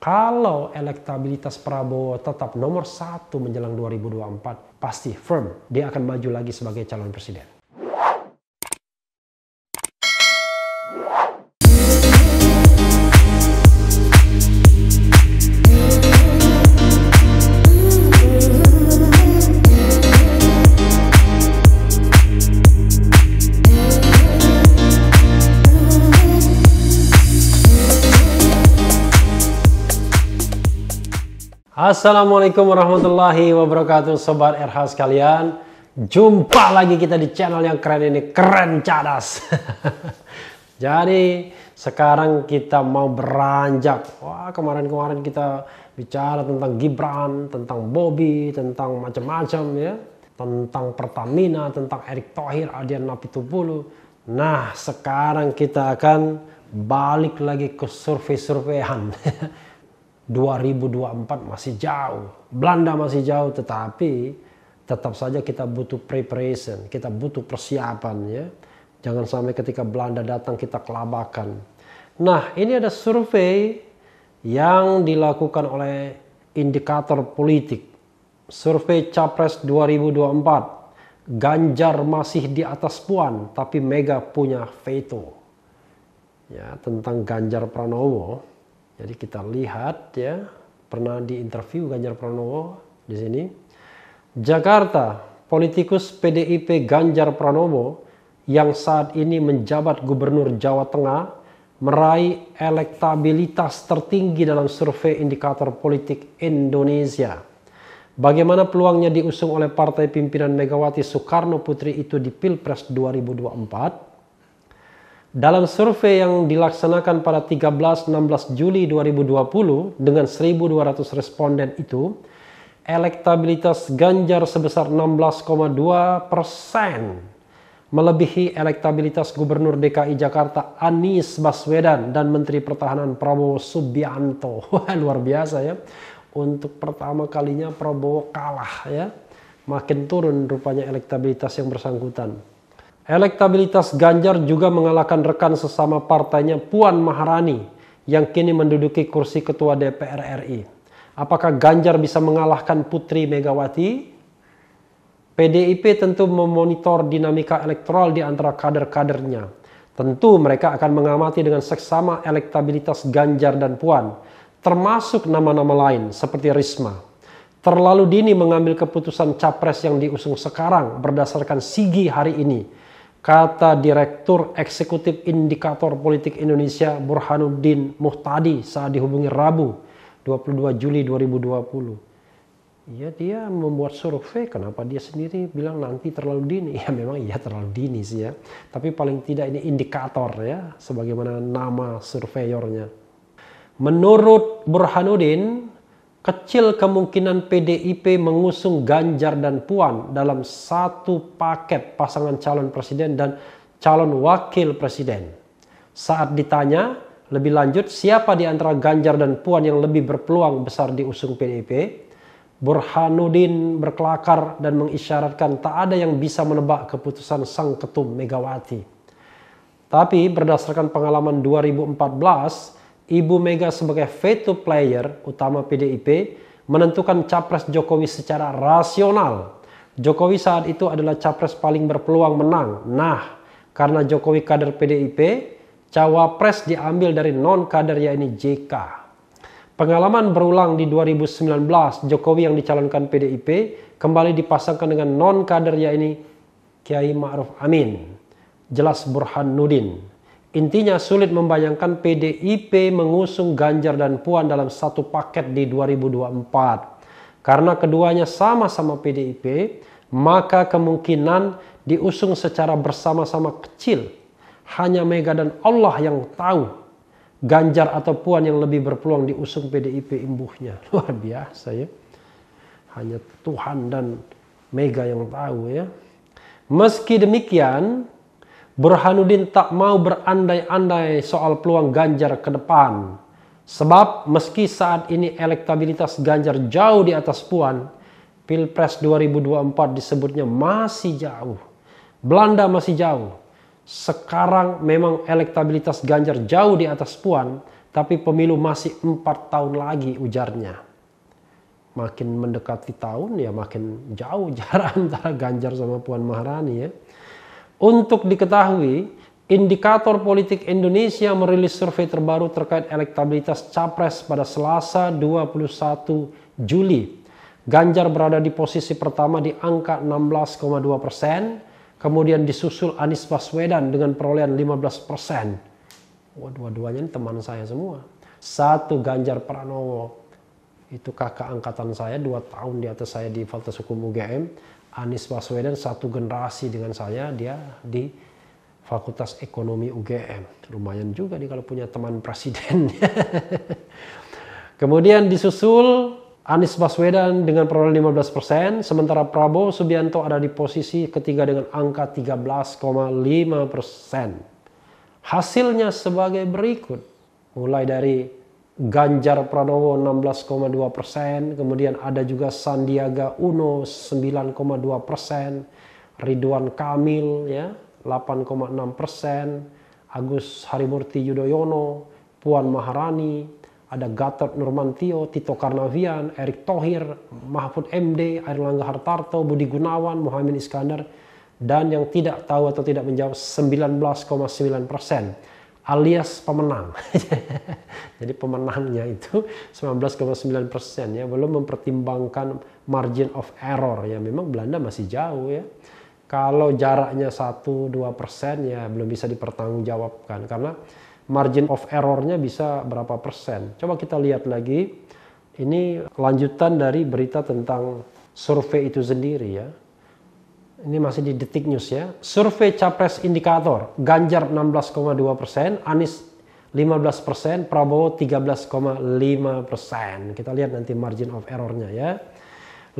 Kalau elektabilitas Prabowo tetap nomor 1 menjelang 2024, pasti firm dia akan maju lagi sebagai calon presiden. Assalamualaikum warahmatullahi wabarakatuh, Sobat RH sekalian. Jumpa lagi kita di channel yang keren ini, Keren Cadas. Jadi sekarang kita mau beranjak. Wah, kemarin-kemarin kita bicara tentang Gibran, tentang Bobi, tentang macam-macam ya. Tentang Pertamina, tentang Erick Thohir, Adian Apitupulu. Nah, sekarang kita akan balik lagi ke survei-surveian. 2024 masih jauh, Belanda masih jauh, tetapi tetap saja kita butuh preparation, kita butuh persiapan ya. Jangan sampai ketika Belanda datang kita kelabakan. Nah, ini ada survei yang dilakukan oleh indikator politik. Survei Capres 2024. Ganjar masih di atas Puan, tapi Mega punya veto. Ya, tentang Ganjar Pranowo. Jadi kita lihat ya, pernah diinterview Ganjar Pranowo di sini. Jakarta, politikus PDIP Ganjar Pranowo yang saat ini menjabat Gubernur Jawa Tengah meraih elektabilitas tertinggi dalam survei indikator politik Indonesia. Bagaimana peluangnya diusung oleh partai pimpinan Megawati Soekarno Putri itu di Pilpres 2024? Dalam survei yang dilaksanakan pada 13-16 Juli 2020 dengan 1.200 responden itu, elektabilitas Ganjar sebesar 16,2%, melebihi elektabilitas Gubernur DKI Jakarta Anies Baswedan dan Menteri Pertahanan Prabowo Subianto. Wah, luar biasa ya. Untuk pertama kalinya Prabowo kalah ya. Makin turun rupanya elektabilitas yang bersangkutan. Elektabilitas Ganjar juga mengalahkan rekan sesama partainya Puan Maharani yang kini menduduki kursi Ketua DPR RI. Apakah Ganjar bisa mengalahkan Putri Megawati? PDIP tentu memonitor dinamika elektoral di antara kader-kadernya. Tentu mereka akan mengamati dengan seksama elektabilitas Ganjar dan Puan, termasuk nama-nama lain seperti Risma. Terlalu dini mengambil keputusan capres yang diusung sekarang berdasarkan sigi hari ini, kata Direktur Eksekutif Indikator Politik Indonesia Burhanuddin Muhtadi saat dihubungi Rabu 22 Juli 2020. Ya, dia membuat survei, kenapa dia sendiri bilang nanti terlalu dini? Ya memang iya terlalu dini sih ya. Tapi paling tidak ini indikator ya, sebagaimana nama surveyornya. Menurut Burhanuddin, kecil kemungkinan PDIP mengusung Ganjar dan Puan dalam satu paket pasangan calon presiden dan calon wakil presiden. Saat ditanya lebih lanjut siapa di antara Ganjar dan Puan yang lebih berpeluang besar diusung PDIP, Burhanuddin berkelakar dan mengisyaratkan tak ada yang bisa menebak keputusan sang ketum Megawati. Tapi berdasarkan pengalaman 2014, Ibu Mega sebagai veto player utama PDIP menentukan capres Jokowi secara rasional. Jokowi saat itu adalah capres paling berpeluang menang. Nah, karena Jokowi kader PDIP, cawapres diambil dari non-kader yaitu JK. Pengalaman berulang di 2019, Jokowi yang dicalonkan PDIP kembali dipasangkan dengan non-kader yaitu Kiai Ma'ruf Amin. Jelas Burhanuddin. Intinya sulit membayangkan PDIP mengusung Ganjar dan Puan dalam satu paket di 2024. Karena keduanya sama-sama PDIP, maka kemungkinan diusung secara bersama-sama kecil. Hanya Mega dan Allah yang tahu Ganjar atau Puan yang lebih berpeluang diusung PDIP imbuhnya. Luar biasa ya. Hanya Tuhan dan Mega yang tahu ya. Meski demikian, Burhanuddin tak mau berandai-andai soal peluang Ganjar ke depan. Sebab meski saat ini elektabilitas Ganjar jauh di atas Puan, Pilpres 2024 disebutnya masih jauh. Belanda masih jauh. Sekarang memang elektabilitas Ganjar jauh di atas Puan, Tapi pemilu masih 4 tahun lagi, ujarnya. Makin mendekati tahun ya makin jauh jarak antara Ganjar sama Puan Maharani ya. Untuk diketahui, Indikator Politik Indonesia merilis survei terbaru terkait elektabilitas Capres pada Selasa 21 Juli. Ganjar berada di posisi pertama di angka 16,2%, kemudian disusul Anies Baswedan dengan perolehan 15%. Dua-duanya ini teman saya semua. Satu Ganjar Pranowo, itu kakak angkatan saya, 2 tahun di atas saya di Fakultas Hukum UGM. Anies Baswedan satu generasi dengan saya, dia di Fakultas Ekonomi UGM. Lumayan juga nih kalau punya teman presiden. Kemudian disusul Anies Baswedan dengan perolehan 15%, sementara Prabowo Subianto ada di posisi ketiga dengan angka 13,5%. Hasilnya sebagai berikut. Mulai dari Ganjar Pranowo 16,2%, kemudian ada juga Sandiaga Uno 9,2%, Ridwan Kamil ya 8,6%, Agus Harimurti Yudhoyono, Puan Maharani, ada Gatot Nurmantio, Tito Karnavian, Erick Thohir, Mahfud MD, Airlangga Hartarto, Budi Gunawan, Muhaimin Iskandar, dan yang tidak tahu atau tidak menjawab 19,9%, alias pemenang. Jadi pemenangnya itu 19,9% ya, belum mempertimbangkan margin of error ya. Memang Belanda masih jauh ya. Kalau jaraknya 1-2% ya belum bisa dipertanggungjawabkan karena margin of errornya bisa berapa persen. Coba kita lihat lagi. Ini lanjutan dari berita tentang survei itu sendiri ya. Ini masih di Detik News ya. Survei Capres Indikator, Ganjar 16,2%, Anies 15%, Prabowo 13,5%. Kita lihat nanti margin of errornya ya.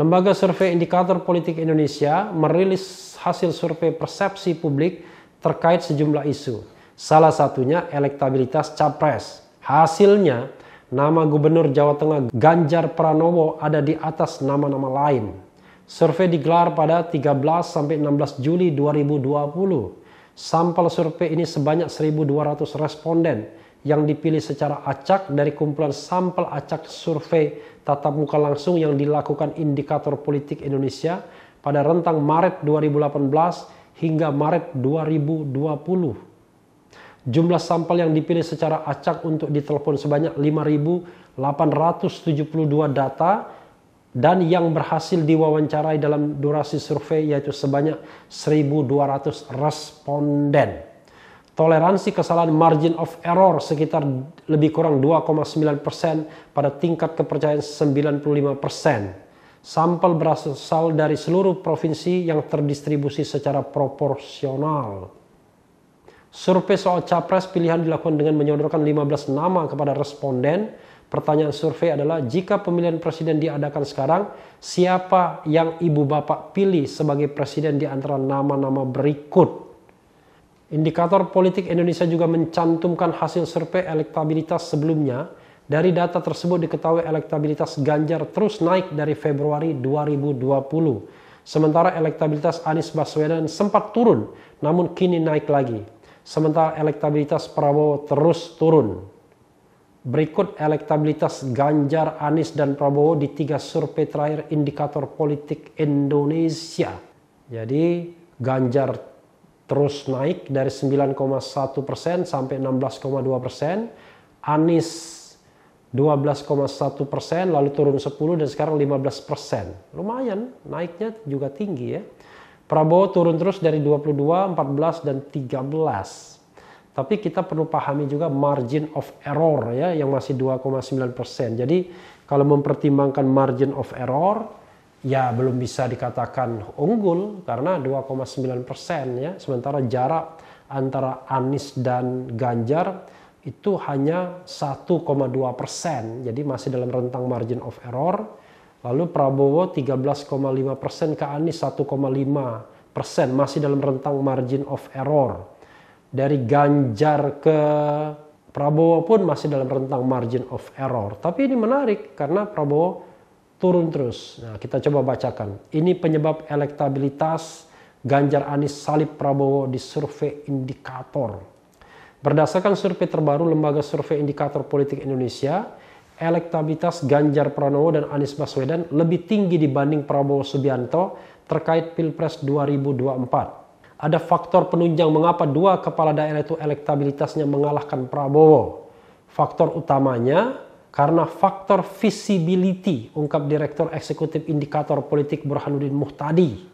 Lembaga Survei Indikator Politik Indonesia merilis hasil survei persepsi publik terkait sejumlah isu. Salah satunya elektabilitas Capres. Hasilnya, nama Gubernur Jawa Tengah Ganjar Pranowo ada di atas nama-nama lain. Survei digelar pada 13-16 Juli 2020. Sampel survei ini sebanyak 1.200 responden yang dipilih secara acak dari kumpulan sampel acak survei tatap muka langsung yang dilakukan Indikator Politik Indonesia pada rentang Maret 2018 hingga Maret 2020. Jumlah sampel yang dipilih secara acak untuk ditelepon sebanyak 5.872 data dan yang berhasil diwawancarai dalam durasi survei yaitu sebanyak 1.200 responden. Toleransi kesalahan margin of error sekitar lebih kurang 2,9% pada tingkat kepercayaan 95%. Sampel berasal dari seluruh provinsi yang terdistribusi secara proporsional. Survei soal capres pilihan dilakukan dengan menyodorkan 15 nama kepada responden. Pertanyaan survei adalah, jika pemilihan presiden diadakan sekarang, siapa yang ibu bapak pilih sebagai presiden di antara nama-nama berikut? Indikator Politik Indonesia juga mencantumkan hasil survei elektabilitas sebelumnya. Dari data tersebut diketahui elektabilitas Ganjar terus naik dari Februari 2020. Sementara elektabilitas Anies Baswedan sempat turun, namun kini naik lagi. Sementara elektabilitas Prabowo terus turun. Berikut elektabilitas Ganjar, Anies, dan Prabowo di 3 survei terakhir Indikator Politik Indonesia. Jadi Ganjar terus naik dari 9,1% sampai 16,2%. Anies 12,1%, lalu turun 10% dan sekarang 15%. Lumayan, naiknya juga tinggi ya. Prabowo turun terus dari 22, 14, dan 13. Tapi kita perlu pahami juga margin of error ya yang masih 2,9%. Jadi kalau mempertimbangkan margin of error ya belum bisa dikatakan unggul karena 2,9% ya. Sementara jarak antara Anies dan Ganjar itu hanya 1,2%. Jadi masih dalam rentang margin of error. Lalu Prabowo 13,5% ke Anies 1,5%, masih dalam rentang margin of error. Dari Ganjar ke Prabowo pun masih dalam rentang margin of error. Tapi ini menarik karena Prabowo turun terus. Nah, kita coba bacakan. Ini penyebab elektabilitas Ganjar, Anies, salib Prabowo di survei Indikator. Berdasarkan survei terbaru Lembaga Survei Indikator Politik Indonesia, elektabilitas Ganjar Pranowo dan Anies Baswedan lebih tinggi dibanding Prabowo Subianto terkait Pilpres 2024. Ada faktor penunjang mengapa dua kepala daerah itu elektabilitasnya mengalahkan Prabowo. Faktor utamanya karena faktor visibility, ungkap Direktur Eksekutif Indikator Politik Burhanuddin Muhtadi.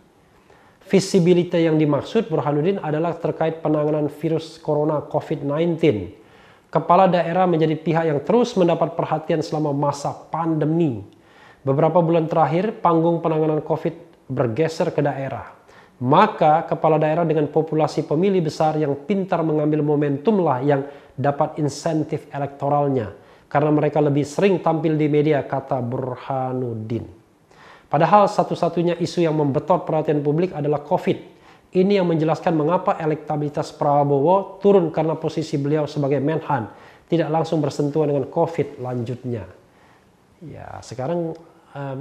Visibility yang dimaksud Burhanuddin adalah terkait penanganan virus corona COVID-19. Kepala daerah menjadi pihak yang terus mendapat perhatian selama masa pandemi. Beberapa bulan terakhir, panggung penanganan COVID bergeser ke daerah. Maka kepala daerah dengan populasi pemilih besar yang pintar mengambil momentumlah yang dapat insentif elektoralnya. Karena mereka lebih sering tampil di media, kata Burhanuddin. Padahal satu-satunya isu yang membetot perhatian publik adalah COVID. Ini yang menjelaskan mengapa elektabilitas Prabowo turun karena posisi beliau sebagai Menhan tidak langsung bersentuhan dengan COVID lanjutnya. Ya, sekarang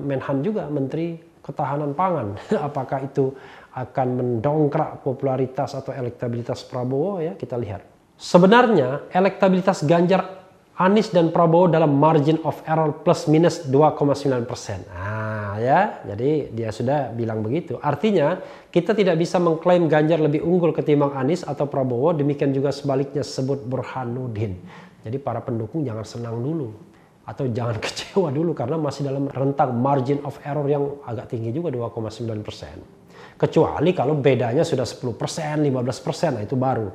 Menhan juga Menteri Ketahanan Pangan. Apakah itu akan mendongkrak popularitas atau elektabilitas Prabowo? Ya, kita lihat. Sebenarnya elektabilitas Ganjar, Anies dan Prabowo dalam margin of error plus minus 2,9%. Nah ya, jadi dia sudah bilang begitu. Artinya kita tidak bisa mengklaim Ganjar lebih unggul ketimbang Anies atau Prabowo. Demikian juga sebaliknya, sebut Burhanuddin. Jadi para pendukung jangan senang dulu. Atau jangan kecewa dulu karena masih dalam rentang margin of error yang agak tinggi juga 2,9%. Kecuali kalau bedanya sudah 10%, 15%, nah itu baru.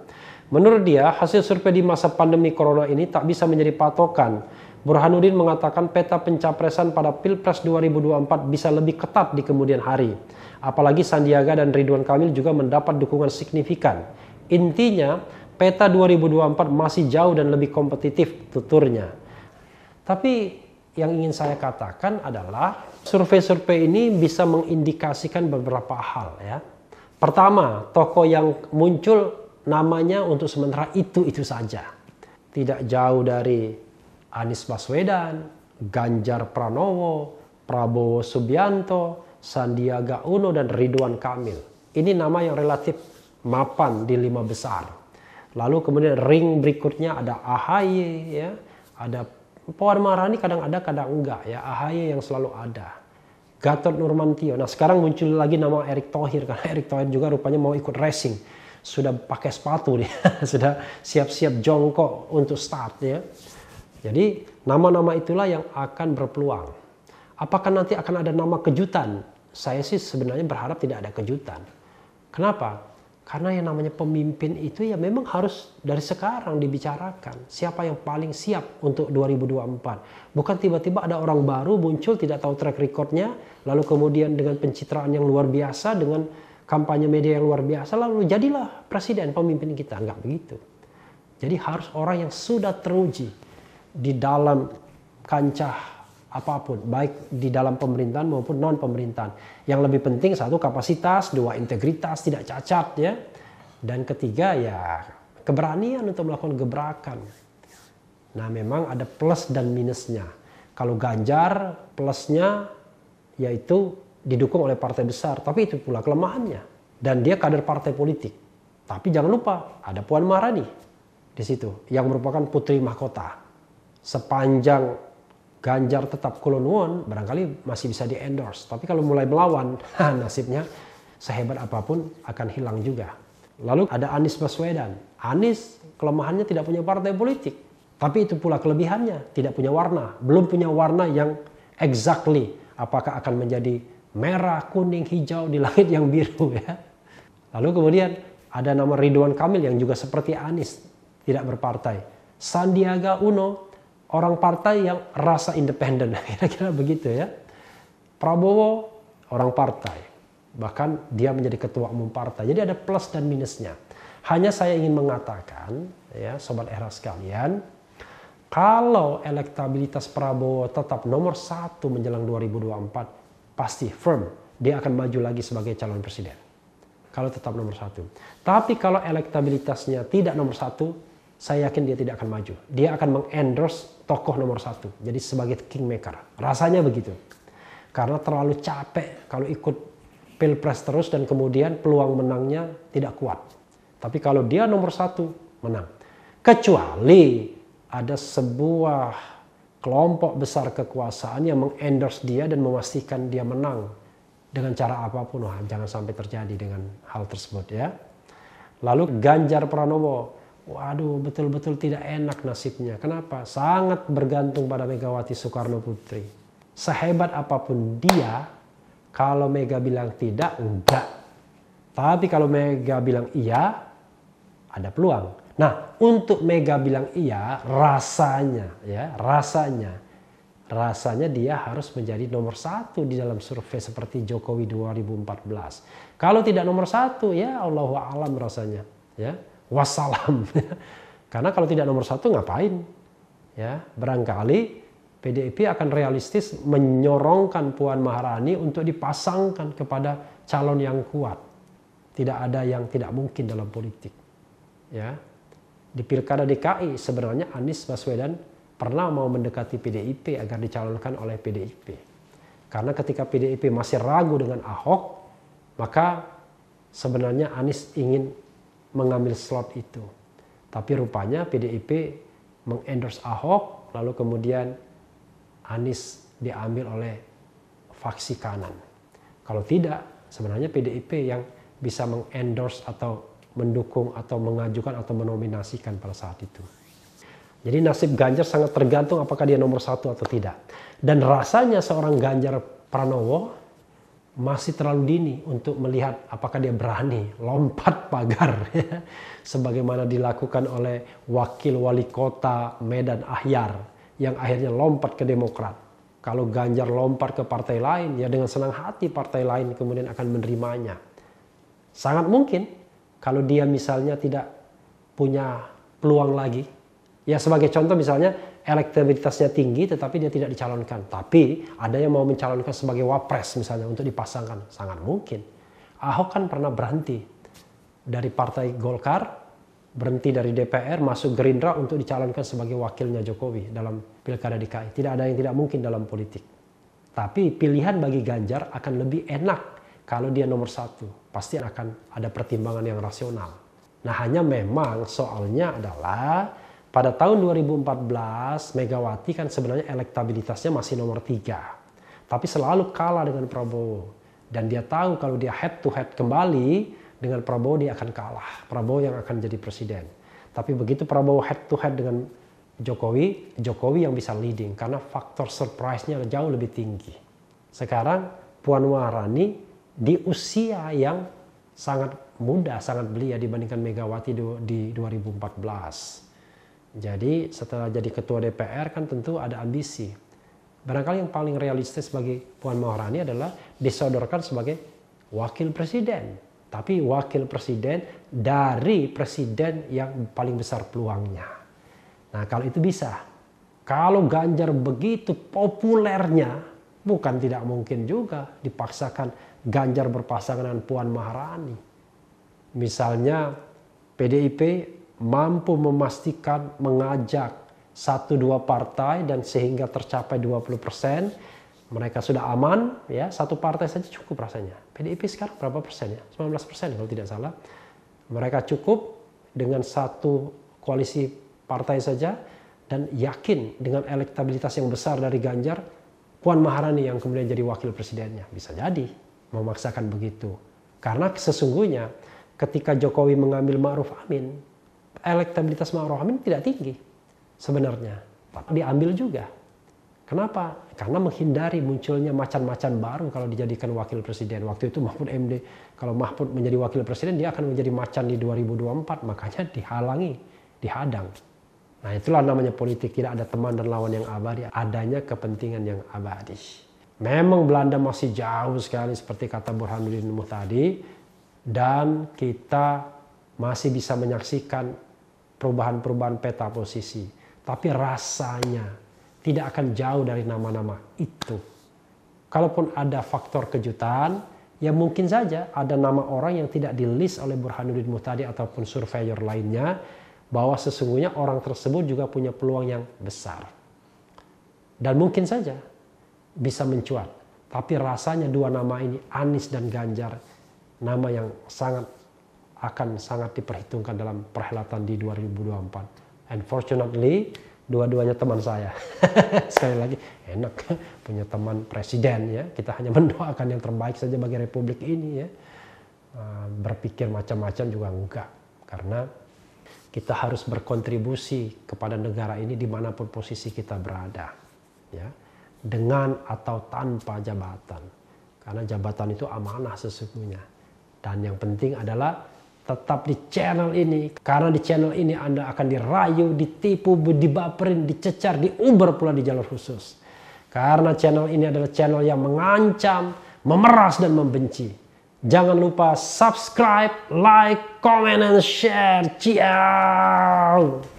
Menurut dia, hasil survei di masa pandemi corona ini tak bisa menjadi patokan. Burhanuddin mengatakan peta pencapresan pada Pilpres 2024 bisa lebih ketat di kemudian hari. Apalagi Sandiaga dan Ridwan Kamil juga mendapat dukungan signifikan. Intinya, peta 2024 masih jauh dan lebih kompetitif, tuturnya. Tapi yang ingin saya katakan adalah survei-survei ini bisa mengindikasikan beberapa hal ya. Pertama, tokoh yang muncul namanya untuk sementara itu saja. Tidak jauh dari Anies Baswedan, Ganjar Pranowo, Prabowo Subianto, Sandiaga Uno, dan Ridwan Kamil. Ini nama yang relatif mapan di 5 besar. Lalu kemudian ring berikutnya ada AHY, ya, ada Puan Maharani, kadang ada kadang enggak ya. AHY yang selalu ada. Gatot Nurmantio. Nah sekarang muncul lagi nama Erick Thohir, karena Erick Thohir juga rupanya mau ikut racing. Sudah pakai sepatu dia, sudah siap-siap jongkok untuk start ya. Jadi nama-nama itulah yang akan berpeluang. Apakah nanti akan ada nama kejutan? Saya sih sebenarnya berharap tidak ada kejutan. Kenapa? Karena yang namanya pemimpin itu ya memang harus dari sekarang dibicarakan. Siapa yang paling siap untuk 2024. Bukan tiba-tiba ada orang baru muncul tidak tahu track recordnya. Lalu kemudian dengan pencitraan yang luar biasa, dengan kampanye media yang luar biasa, lalu jadilah presiden pemimpin kita. Enggak begitu. Jadi harus orang yang sudah teruji di dalam kancah apapun, baik di dalam pemerintahan maupun non pemerintahan. Yang lebih penting satu kapasitas, dua integritas, tidak cacat ya. Dan ketiga ya keberanian untuk melakukan gebrakan. Nah memang ada plus dan minusnya. Kalau Ganjar plusnya yaitu didukung oleh partai besar, tapi itu pula kelemahannya. Dan dia kader partai politik. Tapi jangan lupa ada Puan Maharani di situ yang merupakan putri mahkota. Sepanjang Ganjar tetap kulon won, barangkali masih bisa di-endorse. Tapi kalau mulai melawan, nasibnya sehebat apapun akan hilang juga. Lalu ada Anies Baswedan. Anies kelemahannya tidak punya partai politik. Tapi itu pula kelebihannya, tidak punya warna. Belum punya warna yang exactly apakah akan menjadi merah, kuning, hijau di langit yang biru ya. Lalu kemudian ada nama Ridwan Kamil yang juga seperti Anies, tidak berpartai. Sandiaga Uno, orang partai yang rasa independen, kira-kira begitu ya. Prabowo, orang partai, bahkan dia menjadi ketua umum partai. Jadi ada plus dan minusnya. Hanya saya ingin mengatakan, ya Sobat Era sekalian, kalau elektabilitas Prabowo tetap nomor 1 menjelang 2024, pasti firm dia akan maju lagi sebagai calon presiden. Kalau tetap nomor 1. Tapi kalau elektabilitasnya tidak nomor 1, saya yakin dia tidak akan maju. Dia akan mengendorse tokoh nomor 1. Jadi sebagai kingmaker. Rasanya begitu. Karena terlalu capek kalau ikut pilpres terus dan kemudian peluang menangnya tidak kuat. Tapi kalau dia nomor 1, menang. Kecuali ada sebuah kelompok besar kekuasaan yang mengendorse dia dan memastikan dia menang dengan cara apapun. Wah, jangan sampai terjadi dengan hal tersebut ya. Lalu Ganjar Pranowo, waduh betul-betul tidak enak nasibnya. Kenapa? Sangat bergantung pada Megawati Soekarno Putri. Sehebat apapun dia, kalau Mega bilang tidak, enggak. Tapi kalau Mega bilang iya, ada peluang. Nah, untuk Mega bilang iya, rasanya dia harus menjadi nomor 1 di dalam survei seperti Jokowi 2014. Kalau tidak nomor 1, ya Allahu a'lam rasanya, ya wassalam. Karena kalau tidak nomor 1 ngapain? Ya, barangkali PDIP akan realistis menyorongkan Puan Maharani untuk dipasangkan kepada calon yang kuat. Tidak ada yang tidak mungkin dalam politik. Ya. Di Pilkada DKI sebenarnya Anies Baswedan pernah mau mendekati PDIP agar dicalonkan oleh PDIP. Karena ketika PDIP masih ragu dengan Ahok, maka sebenarnya Anies ingin mengambil slot itu. Tapi rupanya PDIP mengendorse Ahok, lalu kemudian Anies diambil oleh faksi kanan. Kalau tidak, sebenarnya PDIP yang bisa mengendorse atau mendukung atau mengajukan atau menominasikan pada saat itu. Jadi nasib Ganjar sangat tergantung apakah dia nomor 1 atau tidak. Dan rasanya seorang Ganjar Pranowo masih terlalu dini untuk melihat apakah dia berani lompat pagar. Ya. Sebagaimana dilakukan oleh wakil wali kota Medan Ahyar yang akhirnya lompat ke Demokrat. Kalau Ganjar lompat ke partai lain, ya dengan senang hati partai lain kemudian akan menerimanya. Sangat mungkin kalau dia misalnya tidak punya peluang lagi, ya sebagai contoh misalnya elektabilitasnya tinggi tetapi dia tidak dicalonkan. Tapi ada yang mau mencalonkan sebagai wapres misalnya untuk dipasangkan. Sangat mungkin. Ahok kan pernah berhenti dari partai Golkar, berhenti dari DPR, masuk Gerindra untuk dicalonkan sebagai wakilnya Jokowi dalam Pilkada DKI. Tidak ada yang tidak mungkin dalam politik. Tapi pilihan bagi Ganjar akan lebih enak kalau dia nomor 1. Pasti akan ada pertimbangan yang rasional. Nah hanya memang soalnya adalah pada tahun 2014 Megawati kan sebenarnya elektabilitasnya masih nomor 3. Tapi selalu kalah dengan Prabowo. Dan dia tahu kalau dia head to head kembali dengan Prabowo dia akan kalah. Prabowo yang akan jadi presiden. Tapi begitu Prabowo head to head dengan Jokowi, Jokowi yang bisa leading. Karena faktor surprise-nya jauh lebih tinggi. Sekarang Puan Maharani di usia yang sangat muda, sangat belia dibandingkan Megawati di 2014. Jadi setelah jadi ketua DPR kan tentu ada ambisi. Barangkali yang paling realistis bagi Puan Maharani adalah disodorkan sebagai wakil presiden. Tapi wakil presiden dari presiden yang paling besar peluangnya. Nah kalau itu bisa. Kalau Ganjar begitu populernya, bukan tidak mungkin juga dipaksakan Ganjar berpasangan dengan Puan Maharani. Misalnya PDIP mampu memastikan mengajak 1-2 partai dan sehingga tercapai 20%. Mereka sudah aman, ya 1 partai saja cukup rasanya. PDIP sekarang berapa persen ya? 19% kalau tidak salah. Mereka cukup dengan 1 koalisi partai saja dan yakin dengan elektabilitas yang besar dari Ganjar, Puan Maharani yang kemudian jadi wakil presidennya. Bisa jadi memaksakan begitu. Karena sesungguhnya ketika Jokowi mengambil Ma'ruf Amin, elektabilitas Ma'ruf Amin tidak tinggi sebenarnya. Tapi diambil juga. Kenapa? Karena menghindari munculnya macan-macan baru kalau dijadikan wakil presiden. Waktu itu Mahfud MD, kalau Mahfud menjadi wakil presiden, dia akan menjadi macan di 2024. Makanya dihalangi, dihadang. Nah itulah namanya politik. Tidak ada teman dan lawan yang abadi. Adanya kepentingan yang abadi. Memang Belanda masih jauh sekali seperti kata Burhanuddin Muhtadi. Dan kita masih bisa menyaksikan perubahan-perubahan peta posisi. Tapi rasanya tidak akan jauh dari nama-nama itu. Kalaupun ada faktor kejutan, ya mungkin saja ada nama orang yang tidak di-list oleh Burhanuddin Muhtadi ataupun surveyor lainnya, bahwa sesungguhnya orang tersebut juga punya peluang yang besar. Dan mungkin saja bisa mencuat. Tapi rasanya 2 nama ini, Anies dan Ganjar, nama yang sangat diperhitungkan dalam perhelatan di 2024. Unfortunately, dua-duanya teman saya. Sekali lagi, enak punya teman presiden ya. Kita hanya mendoakan yang terbaik saja bagi republik ini ya. Berpikir macam-macam juga enggak. Karena kita harus berkontribusi kepada negara ini dimanapun posisi kita berada. Ya. Dengan atau tanpa jabatan. Karena jabatan itu amanah sesungguhnya. Dan yang penting adalah tetap di channel ini. Karena di channel ini Anda akan dirayu, ditipu, dibaperin, dicecar, diuber pula di jalur khusus. Karena channel ini adalah channel yang mengancam, memeras, dan membenci. Jangan lupa subscribe, like, comment, and share. Ciao!